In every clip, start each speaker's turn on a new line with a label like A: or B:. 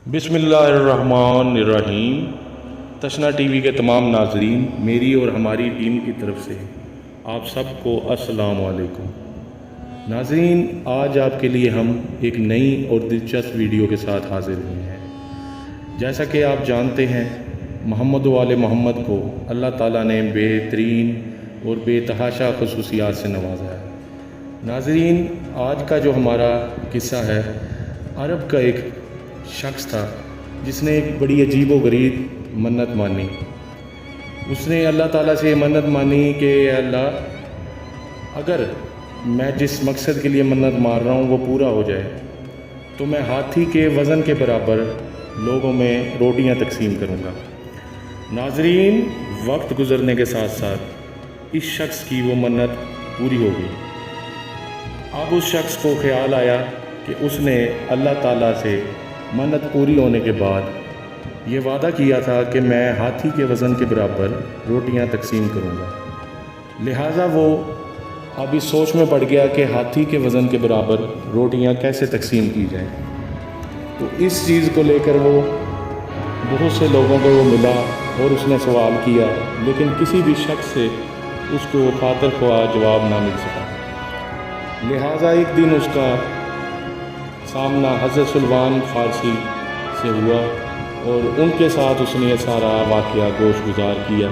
A: बिस्मिल्लाहिर्रहमानिर्रहीम। तशना T V के तमाम नाजरीन, मेरी और हमारी टीम की तरफ से आप सबको अस्सलाम वालेकुम। नाजरीन, आज आपके लिए हम एक नई और दिलचस्प वीडियो के साथ हाजिर हुए हैं। जैसा कि आप जानते हैं, मोहम्मद वाले मोहम्मद को अल्लाह ताला ने बेहतरीन और बेतहाशा खुसूसियात से नवाजा है। नाजरीन, आज का जो हमारा किस्सा है, अरब का एक शख्स था जिसने एक बड़ी अजीब व गरीब मन्नत मानी। उसने अल्लाह ताला से मन्नत मानी कि अल्लाह, अगर मैं जिस मकसद के लिए मन्नत मार रहा हूँ वो पूरा हो जाए तो मैं हाथी के वज़न के बराबर लोगों में रोटियाँ तकसीम करूँगा। नाजरीन, वक्त गुज़रने के साथ साथ इस शख्स की वो मन्नत पूरी हो गई। अब उस शख्स को ख्याल आया कि उसने अल्लाह ताला से मन्नत पूरी होने के बाद ये वादा किया था कि मैं हाथी के वज़न के बराबर रोटियां तकसीम करूंगा। लिहाजा वो अब इस सोच में पड़ गया कि हाथी के वज़न के बराबर रोटियां कैसे तकसीम की जाएं। तो इस चीज़ को लेकर वो बहुत से लोगों को वो मिला और उसने सवाल किया, लेकिन किसी भी शख्स से उसको खातिर ख्वाह जवाब ना मिल सका। लिहाजा एक दिन उसका सामना हज़रत सलमान फ़ारसी से हुआ और उनके साथ उसने ये सारा वाक़या गोश गुजार किया।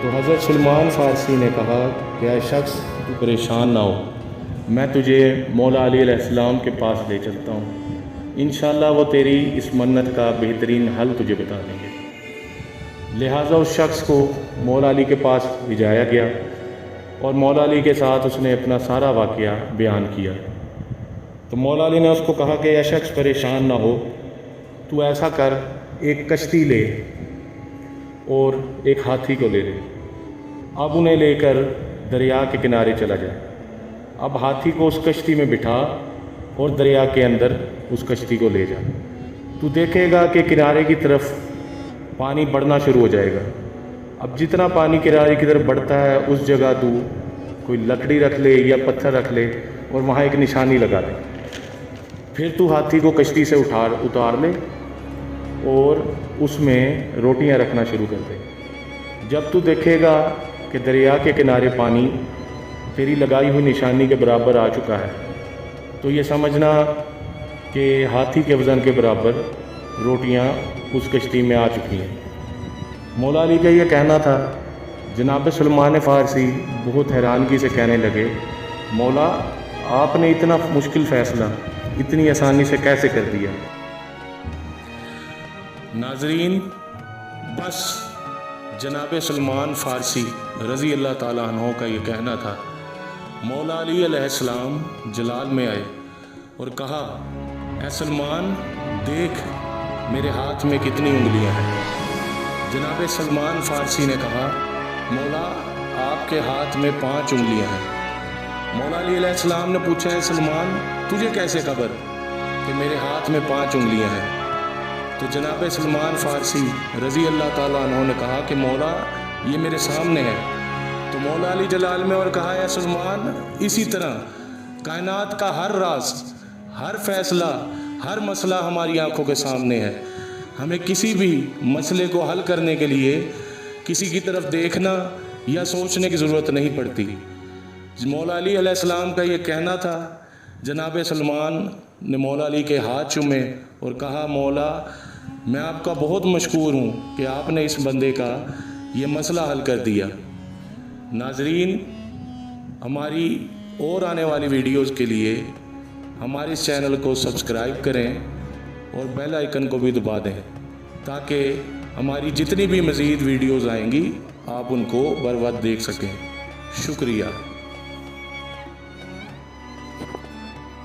A: तो हज़रत सलमान फ़ारसी ने कहा कि ऐ शख्स, तू परेशान ना हो, मैं तुझे मौला अली अलैहिस्सलाम के पास ले चलता हूँ। इंशाअल्लाह वो तेरी इस मन्नत का बेहतरीन हल तुझे बता देंगे। लिहाजा उस शख्स को मौला अली के पास ले जाया गया और मौला अली के साथ उसने अपना सारा वाक़या बयान किया। तो मौला अली ने उसको कहा कि यह शख्स परेशान ना हो, तू ऐसा कर, एक कश्ती ले और एक हाथी को ले ले। अब उन्हें लेकर दरिया के किनारे चला जाए। अब हाथी को उस कश्ती में बिठा और दरिया के अंदर उस कश्ती को ले जा। तू देखेगा कि किनारे की तरफ पानी बढ़ना शुरू हो जाएगा। अब जितना पानी किनारे की तरफ बढ़ता है, उस जगह तू कोई लकड़ी रख ले या पत्थर रख ले और वहाँ एक निशानी लगा दे। फिर तू हाथी को कश्ती से उतार ले और उसमें रोटियां रखना शुरू कर दे। जब तू देखेगा कि दरिया के किनारे पानी तेरी लगाई हुई निशानी के बराबर आ चुका है, तो ये समझना कि हाथी के वज़न के बराबर रोटियां उस कश्ती में आ चुकी हैं। मौला अली का ये कहना था। जनाब सलमान फ़ारसी बहुत हैरानगी से कहने लगे, मौला, आपने इतना मुश्किल फ़ैसला इतनी आसानी से कैसे कर दिया। नाजरीन, बस जनाब सलमान फ़ारसी रज़ी अल्लाह ताला अन्हो का ये कहना था। मौला अली अलैहिस्सलाम जलाल में आए और कहा, ऐ सलमान, देख मेरे हाथ में कितनी उंगलियां हैं। जनाब सलमान फ़ारसी ने कहा, मौला, आपके हाथ में 5 उंगलियां हैं। मौला अली अलैहिस्सलाम ने पूछा, है सलमान, तुझे कैसे खबर कि मेरे हाथ में 5 उंगलियां हैं। तो जनाब सलमान फ़ारसी रज़ी अल्लाह ताला अन्हो ने कहा कि मौला, ये मेरे सामने है। तो मौला अली जलाल में और कहा, है सलमान, इसी तरह कायनात का हर राज, हर फैसला, हर मसला हमारी आंखों के सामने है। हमें किसी भी मसले को हल करने के लिए किसी की तरफ देखना या सोचने की ज़रूरत नहीं पड़ती। मौला अली अलैहिस्सलाम का ये कहना था। जनाब सलमान ने मौला अली के हाथ चूमे और कहा, मौला, मैं आपका बहुत मशकूर हूँ कि आपने इस बंदे का ये मसला हल कर दिया। नाजरीन, हमारी और आने वाली वीडियोज़ के लिए हमारे इस चैनल को सब्सक्राइब करें और बेल आइकन को भी दबा दें, ताकि हमारी जितनी भी मज़ीद वीडियोज़ आएंगी आप उनको बर वक्त देख सकें। शुक्रिया।